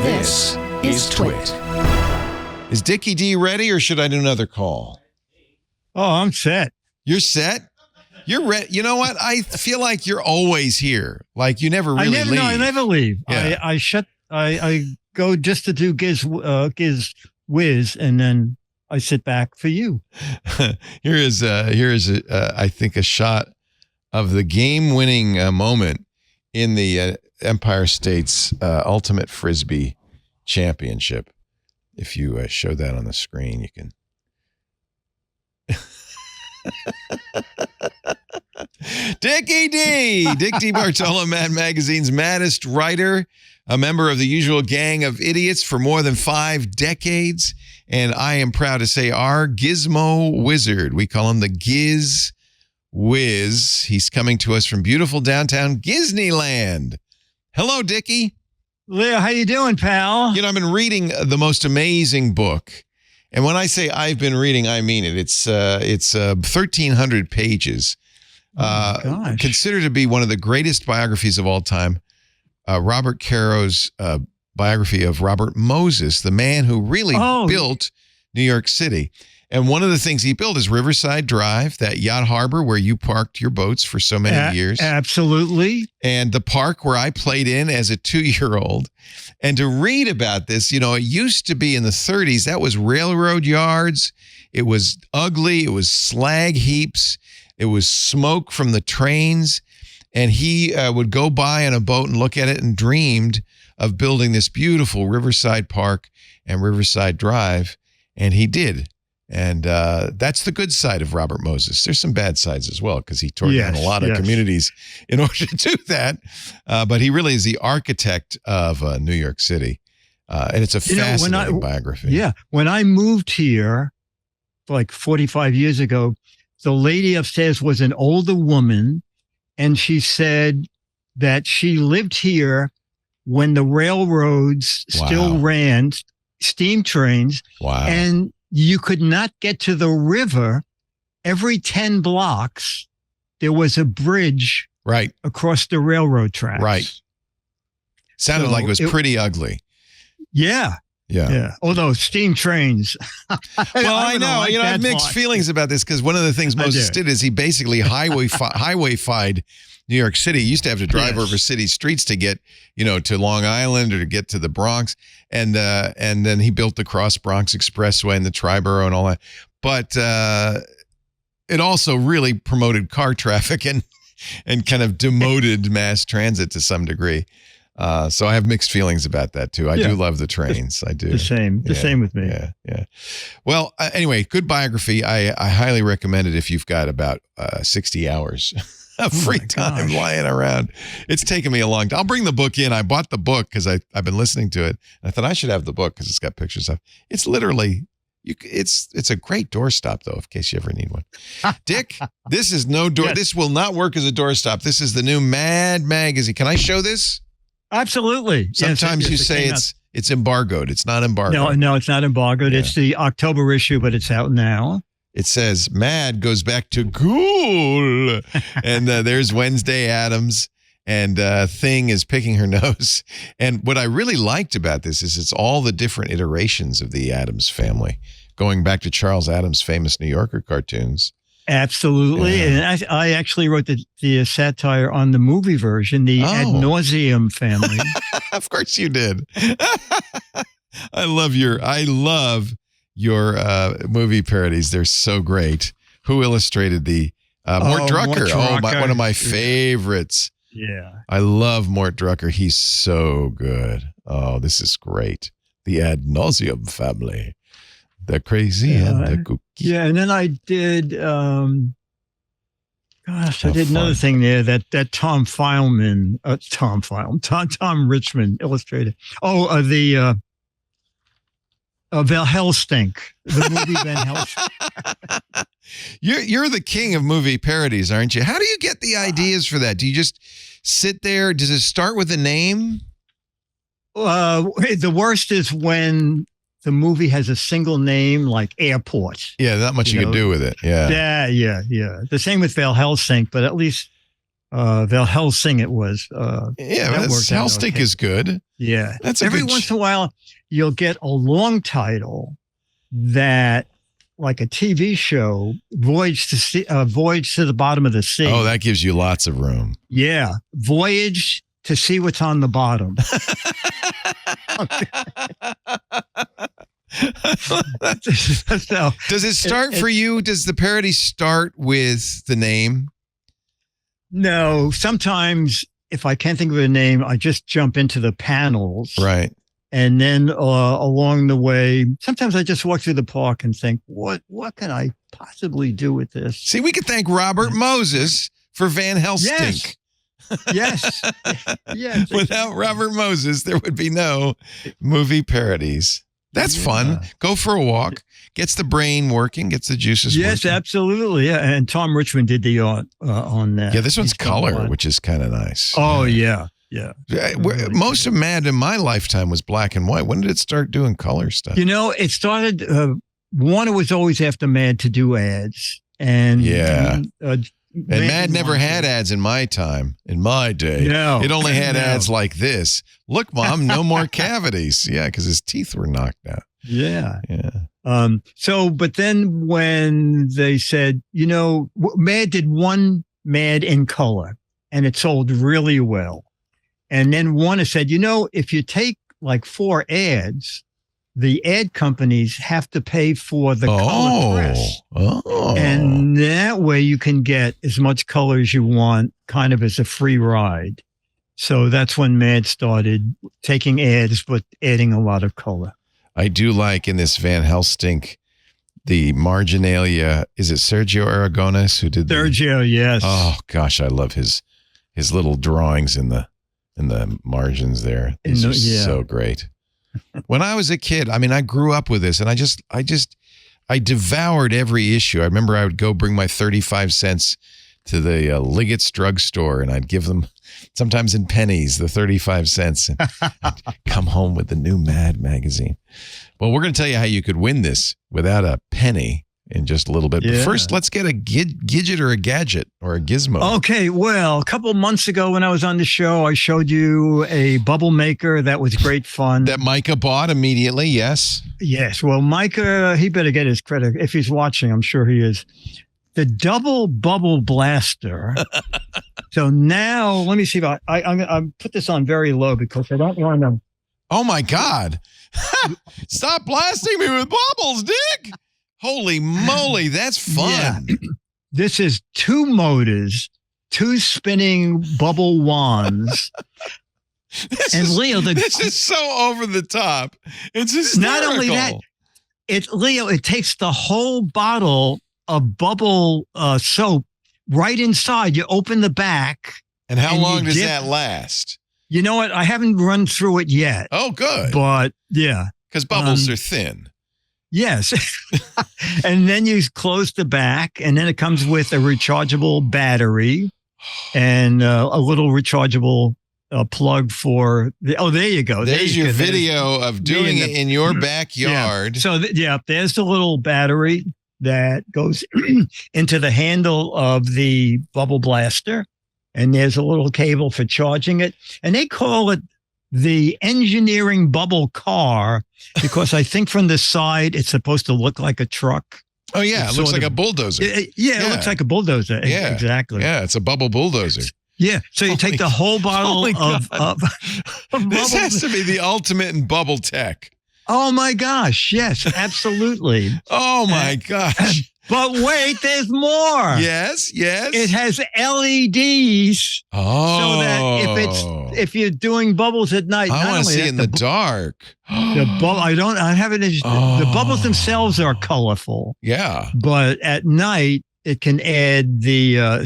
This is TWiT. Is Dickie D ready, or should I do another call? Oh, I'm set. You're set? You're ready. You know what? I feel like you're always here. Like you never really leave. No, I never leave. Yeah. I go just to do Giz Whiz, and then I sit back for you. Here is I think a shot of the game-winning moment in the Empire State's Ultimate Frisbee Championship. If you show that on the screen, you can. Dickie D. Dick DeBartolo, Mad Magazine's maddest writer, a member of the usual gang of idiots for more than 5 decades. And I am proud to say our gizmo wizard. We call him the Giz Whiz. He's coming to us from beautiful downtown Disneyland. Hello, Dickie. Leo, how you doing, pal? You know, I've been reading the most amazing book. And when I say I've been reading, I mean it. It's 1,300 pages. Considered to be one of the greatest biographies of all time. Robert Caro's biography of Robert Moses, the man who really built New York City. And one of the things he built is Riverside Drive, that yacht harbor where you parked your boats for so many years. Absolutely. And the park where I played in as a 2-year-old. And to read about this, you know, it used to be in the 30s, that was railroad yards. It was ugly. It was slag heaps. It was smoke from the trains. And he would go by on a boat and look at it and dreamed of building this beautiful Riverside Park and Riverside Drive. And he did. And that's the good side of Robert Moses. There's some bad sides as well, because he tore down a lot of communities in order to do that. But he really is the architect of New York City. And it's a fascinating biography. Yeah. When I moved here like 45 years ago, the lady upstairs was an older woman. And she said that she lived here when the railroads still ran steam trains. Wow. And you could not get to the river. Every 10 blocks, there was a bridge across the railroad tracks. Right. Sounded like it was pretty ugly. Yeah. Yeah. Although steam trains. Well, I know. I have mixed feelings about this, because one of the things Moses did is he basically highwayfied New York City. He used to have to drive over city streets to get, to Long Island or to get to the Bronx. And then he built the Cross Bronx Expressway and the Triborough and all that. But it also really promoted car traffic and kind of demoted mass transit to some degree. So I have mixed feelings about that too. I do love the trains. I do. The same with me. Yeah. Well, anyway, good biography. I highly recommend it if you've got about 60 hours of free time lying around. It's taken me a long time. I'll bring the book in. I bought the book because I've been listening to it. And I thought I should have the book because it's got pictures of. It's literally. It's a great doorstop, though, in case you ever need one. Dick, this is no door. Yes. This will not work as a doorstop. This is the new Mad Magazine. Can I show this? Absolutely. Sometimes you say it's embargoed. It's not embargoed. No, it's not embargoed. It's the October issue, but it's out now. It says Mad goes back to Ghoul. And there's Wednesday Addams. And Thing is picking her nose. And what I really liked about this is it's all the different iterations of the Addams family, going back to Charles Addams' famous New Yorker cartoons. Absolutely. Yeah. And I actually wrote the satire on the movie version, the Ad Nauseum family. Of course you did. I love your movie parodies. They're so great. Who illustrated the Mort Drucker? One of my favorites. Yeah. I love Mort Drucker. He's so good. Oh, this is great. The Ad Nauseum family. They're crazy and they're kooky. Yeah, and then I did, I did another thing there that Tom Richmond illustrated. The Van Helsing, the movie Van Helsing. You're the king of movie parodies, aren't you? How do you get the ideas for that? Do you just sit there? Does it start with a name? The worst is when the movie has a single name, like Airport. Yeah, not much you can do with it. Yeah. Yeah. The same with Van Helsing, but at least Van Helsing it was. Hellstink is good. Yeah. That's every once in a while you'll get a long title that, like a TV show, Voyage to the Bottom of the Sea. Oh, that gives you lots of room. Yeah. Voyage to see what's on the bottom. So, does it start for you? Does the parody start with the name? No. Sometimes if I can't think of a name, I just jump into the panels. Right. And then along the way, sometimes I just walk through the park and think, what can I possibly do with this? See, we could thank Robert Moses for Van Helsing. Yes. Yes. Without Robert Moses, there would be no movie parodies. That's fun. Go for a walk. Gets the brain working. Gets the juices working. Yes, absolutely. Yeah. And Tom Richmond did the art on that. Yeah, this one's color, which is kind of nice. Oh, yeah. Yeah. Most of Mad in my lifetime was black and white. When did it start doing color stuff? It started, Warner was always after Mad to do ads. And Mad never had ads in my time, in my day. No, it only had ads like this. Look, Mom, no more cavities. Yeah, because his teeth were knocked out. Yeah. Yeah. But then when they said, Mad did one Mad in color and it sold really well. And then Warner said, if you take like 4 ads, the ad companies have to pay for the color press. Oh. And that way you can get as much color as you want, kind of as a free ride. So that's when Mad started taking ads, but adding a lot of color. I do like in this Van Helsing, the marginalia. Is it Sergio Aragonés who did Sergio? Yes. Oh gosh, I love his little drawings in the margins there. These are so great. When I was a kid, I grew up with this, and I devoured every issue. I remember I would go bring my 35 cents to the Liggett's drugstore, and I'd give them, sometimes in pennies, the 35 cents, and I'd come home with the new Mad magazine. Well, we're going to tell you how you could win this without a penny in just a little bit. But first, let's get a gidget or a gadget or a gizmo. Okay, well, a couple months ago when I was on the show, I showed you a bubble maker. That was great fun. That Micah bought immediately, yes. Yes, well, Micah, he better get his credit. If he's watching, I'm sure he is. The double bubble blaster. So now, let me see if I put this on very low because I don't want to. Oh, my God. Stop blasting me with bubbles, Dick. Holy moly, that's fun. Yeah. This is 2 motors, 2 spinning bubble wands. Leo, this is so over the top. It's hysterical. Not only that, it takes the whole bottle of bubble soap right inside. You open the back. And how long does that last? You know what? I haven't run through it yet. Oh, good. But yeah. Because bubbles are thin. Yes. And then you close the back, and then it comes with a rechargeable battery and a little rechargeable plug for there you go. There's your video of doing it in your backyard. Yeah. So there's the little battery that goes into the handle of the bubble blaster, and there's a little cable for charging it. And they call it the engineering bubble car because I think from the side it's supposed to look like a truck. Oh, yeah. It looks like a bulldozer. It looks like a bulldozer. Yeah, exactly. Yeah, it's a bubble bulldozer. Yeah. So you take the whole bottle of this has to be the ultimate in bubble tech. Oh, my gosh. Yes, absolutely. Oh, my gosh. But wait, there's more. Yes. It has LEDs. Oh. So that if you're doing bubbles at night, I want to see in the dark. The bubbles themselves are colorful. Yeah. But at night, it can add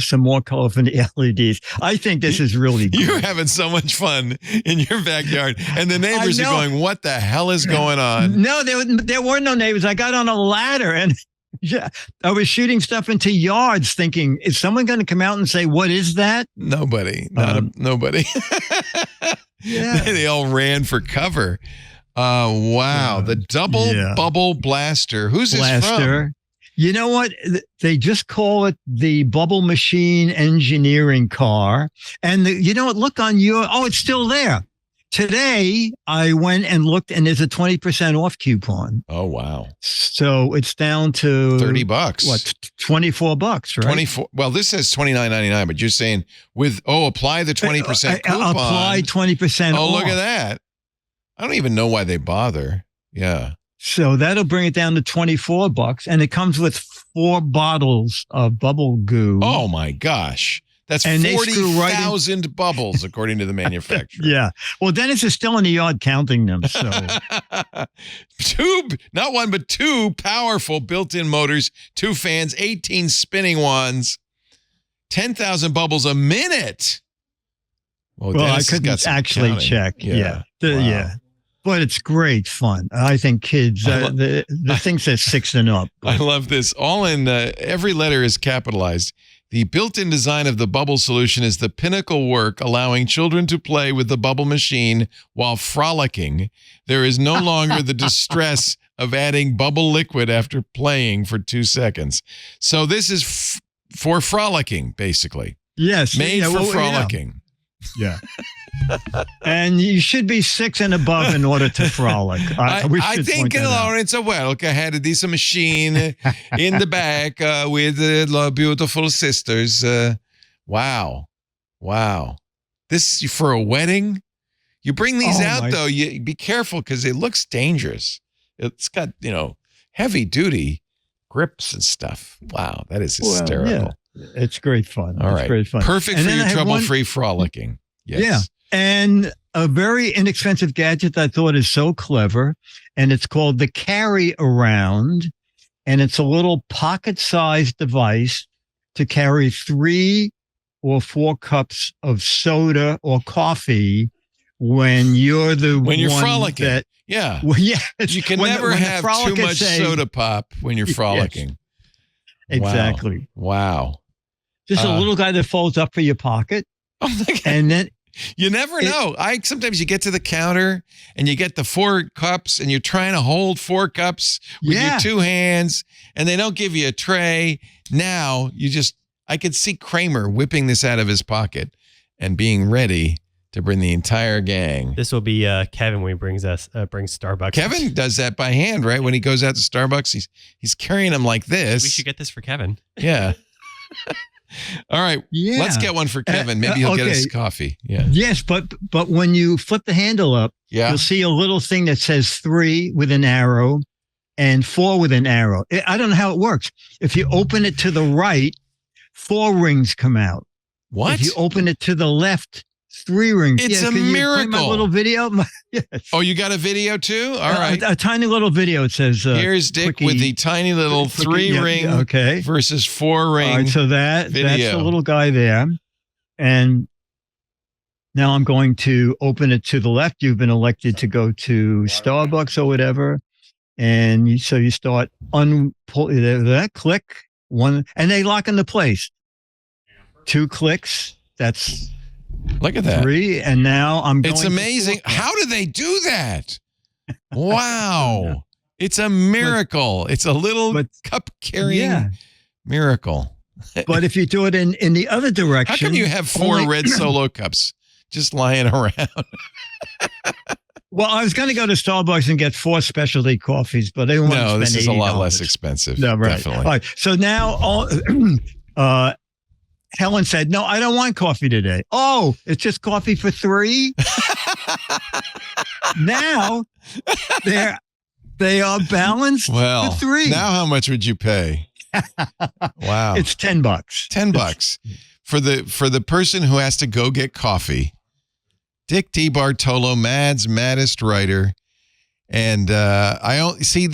some more color from the LEDs. I think this is really good. You're having so much fun in your backyard, and the neighbors are going, "What the hell is going on?" No, there were no neighbors. I got on a ladder and I was shooting stuff into yards, thinking, "Is someone going to come out and say what is that?" Nobody, nobody. Yeah, they all ran for cover. Wow, the double bubble blaster. Who's this from? You know what? They just call it the bubble machine engineering car. And you know what? Look on it's still there. Today, I went and looked, and there's a 20% off coupon. Oh, wow. So it's down to $30. What, $24, right? 24. Well, this says $29.99, but you're saying apply the 20% coupon. Apply 20% off. Oh, look at that. I don't even know why they bother. Yeah. So that'll bring it down to $24, and it comes with 4 bottles of bubble goo. Oh my gosh. That's 40,000 bubbles, according to the manufacturer. Yeah. Well, Dennis is still in the yard counting them. So 2, not 1, but 2 powerful built-in motors, 2 fans, 18 spinning wands, 10,000 bubbles a minute. Well, I couldn't actually check. Yeah. Yeah. But it's great fun. I think kids, the things that 6 and up. I love this. All in, every letter is capitalized. The built-in design of the bubble solution is the pinnacle work, allowing children to play with the bubble machine while frolicking. There is no longer the distress of adding bubble liquid after playing for 2 seconds. So this is for frolicking, basically. Yes. Made for frolicking. Yeah. And you should be 6 and above in order to frolic. I think Lawrence Welk had this machine in the back with beautiful sisters. Wow. This for a wedding? You bring these out, though, you be careful because it looks dangerous. It's got, heavy duty grips and stuff. Wow, that is hysterical. Well, yeah. It's great fun. All right. It's great fun. Perfect for your trouble-free frolicking. Yes. Yeah. And a very inexpensive gadget I thought is so clever, and it's called the CarryAround, and it's a little pocket-sized device to carry 3 or 4 cups of soda or coffee when you're frolicking. Yeah. Well, yeah. You can never have too much soda pop when you're frolicking. Yes, exactly. Wow. Just a little guy that folds up for your pocket. Oh my God. And then you never know. Sometimes you get to the counter and you get the 4 cups and you're trying to hold 4 cups with your 2 hands and they don't give you a tray. Now I could see Kramer whipping this out of his pocket and being ready to bring the entire gang. This will be Kevin when he brings Starbucks. Kevin does that by hand, right? When he goes out to Starbucks, he's carrying them like this. We should get this for Kevin. Yeah. All right. Yeah. Let's get one for Kevin. Maybe he'll get us coffee. Yeah. Yes, but when you flip the handle up, you'll see a little thing that says 3 with an arrow and 4 with an arrow. I don't know how it works. If you open it to the right, 4 rings come out. What? If you open it to the left, 3 rings. It's a miracle. You play my little video? Yes. Oh, you got a video too? All right. A tiny little video. It says, here's Dick with the tiny little 3 ring versus 4 ring. All right, so that's the little guy there. And now I'm going to open it to the left. You've been elected to go to Starbucks or whatever. And so you start that click 1, and they lock into place. 2 clicks. That's look at that. 3, and now I'm going. It's amazing. How do they do that? Wow. It's a miracle. It's a little cup carrying miracle. But if you do it in the other direction. How come you have 4 red Solo cups just lying around? Well, I was going to go to Starbucks and get 4 specialty coffees, but they want to spend $80. This is a lot less expensive. No, right. Definitely. All right. So now Helen said, "No, I don't want coffee today." Oh, it's just coffee for 3? Now they are balanced for 3. Now how much would you pay? Wow. It's $10. $10 for the person who has to go get coffee. Dick DeBartolo, Mad's maddest writer. And this is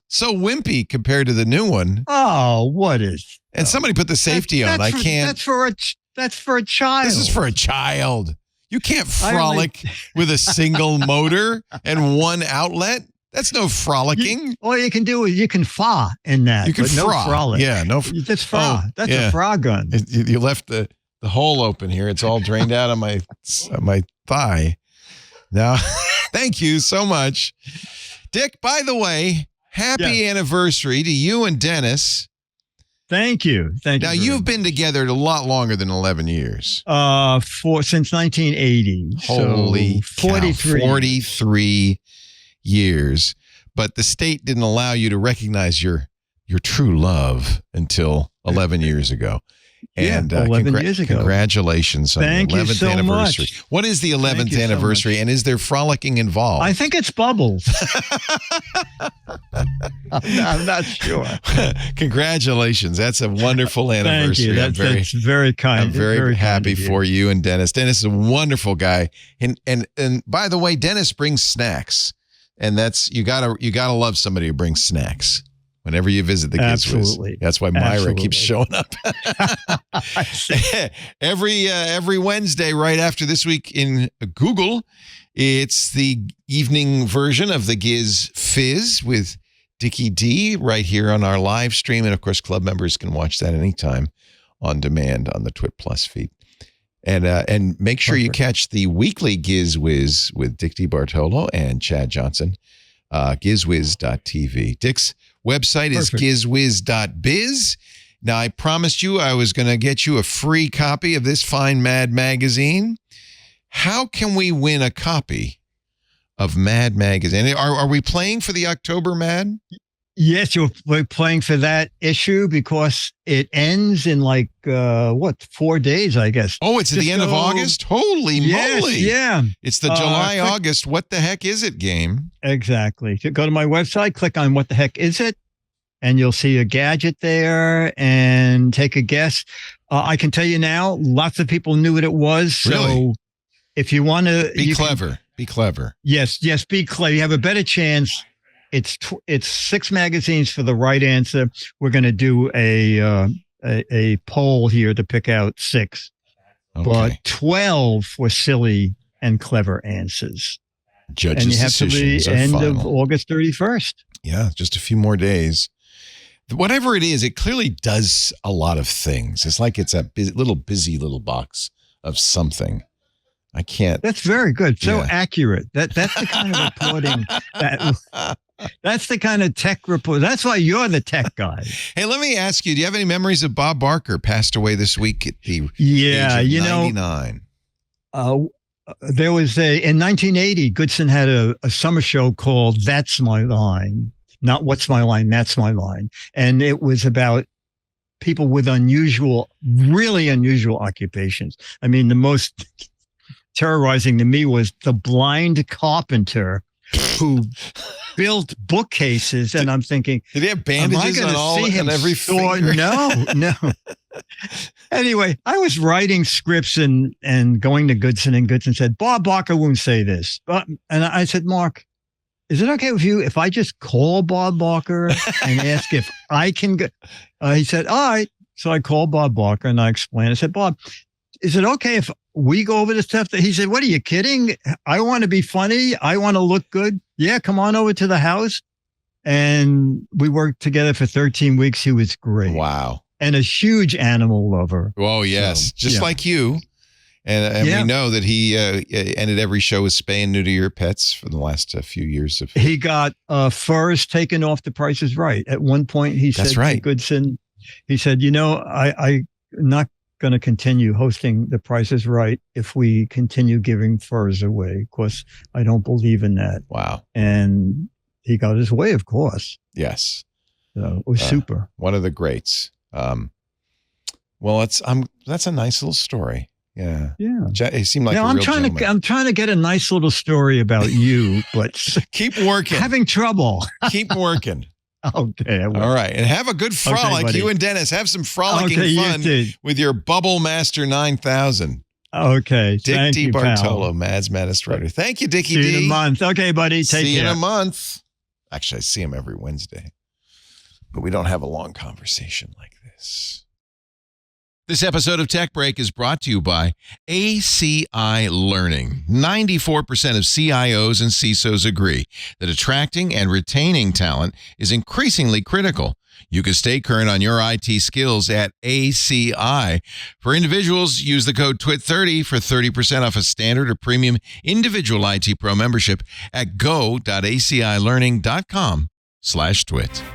so wimpy compared to the new one. Oh, what is? And somebody put the safety on. I can't. That's for a child. This is for a child. You can't frolic with a single motor and 1 outlet. That's no frolicking. All you can do is you can fa in that. You can no frolic. Yeah, no. That's fra. That's a fra gun. You left the hole open here. It's all drained out on my thigh. Now, thank you so much, Dick. By the way, happy anniversary to you and Dennis. Thank you. Thank you. Now, you've been together a lot longer than 11 years. Since 1980. Holy so 43. 43 years. But the state didn't allow you to recognize your true love until 11 years ago. And 11 years ago. Congratulations on Thank the 11th you so anniversary. much. What is the 11th So anniversary, much. and is there frolicking involved? I think it's bubbles. I'm not sure. Congratulations. That's a wonderful anniversary. Thank you. That's very kind. I'm very happy kind of for you and Dennis. Dennis is a wonderful guy. And by the way, Dennis brings snacks. And that's you gotta love somebody who brings snacks whenever you visit the Giz Wiz. Absolutely. That's why Myra keeps showing up. every Wednesday, right after This Week in Google, it's the evening version of the Giz Fizz with Dickie D right here on our live stream. And of course, club members can watch that anytime on demand on the TWiT Plus feed. And make sure you catch the weekly Giz Wiz with Dick DeBartolo and Chad Johnson, gizwiz.tv. Dick's website is gizwiz.biz. Now, I promised you I was going to get you a free copy of this fine Mad magazine. How can we win a copy of Mad magazine? Are we playing for the October Mad? Yes, we're playing for that issue because it ends in 4 days, I guess. Oh, it's at the end of August? Holy moly. Yeah. It's the July-August What the Heck Is It game. Exactly. So go to my website, click on What the Heck Is It? And you'll see a gadget there and take a guess. I can tell you now, lots of people knew what it was. So Really? If you want to... Be clever. Be clever. Yes, be clever. You have a better chance. It's 6 magazines for the right answer. We're going to do a poll here to pick out 6, but 12 were silly and clever answers. Judges' and you have to decisions be are end final. of August 31st. Yeah, just a few more days. Whatever it is, it clearly does a lot of things. It's like it's a busy little box of something. I can't. That's very good. So Yeah. accurate. That's the kind of reporting that's the kind of tech report. That's why you're the tech guy. Hey, let me ask you, do you have any memories of Bob Barker, passed away this week at the age of 99? There was in 1980, Goodson had a summer show called That's My Line. Not What's My Line, That's My Line. And it was about people with really unusual occupations. I mean, the most terrorizing to me was the blind carpenter who built bookcases. And I'm thinking, did he have bandages on every finger? No. Anyway, I was writing scripts and going to Goodson, and Goodson said, Bob Barker won't say this. And I said, Mark, is it okay with you if I just call Bob Barker and ask if I can go? He said, all right. So I called Bob Barker and I explained. I said, Bob, is it okay if we go over the stuff that he said? What are you kidding? I want to be funny. I want to look good. Yeah, come on over to the house. And we worked together for 13 weeks. He was great. Wow. And a huge animal lover. Oh, yes. Just like you. And we know that he ended every show with spay and neuter your pets for the last few years. He got furs taken off The Price is Right. At one point, he said to Goodson, he said, I'm not going to continue hosting The Price is Right if we continue giving furs away. Of course, I don't believe in that. Wow. And he got his way, of course. Yes. So it was super. One of the greats. Well, that's a nice little story. Yeah. It seemed like I'm trying to get a nice little story about you, but keep working. Having trouble. Keep working. Okay. All right. And have a good frolic. You and Dennis have some frolicking fun with your Bubble Master 9000. Okay. Dick Thank you, DeBartolo, pal. Mads Maddest Writer. Thank you, Dickie D. See you in a month. Okay, buddy. Take care. See you in a month. Actually, I see him every Wednesday, but we don't have a long conversation like this. This episode of Tech Break is brought to you by ACI Learning. 94% of CIOs and CISOs agree that attracting and retaining talent is increasingly critical. You can stay current on your IT skills at ACI. For individuals, use the code TWIT30 for 30% off a standard or premium individual IT Pro membership at go.acilearning.com/TWIT. CarryAround.com/twit.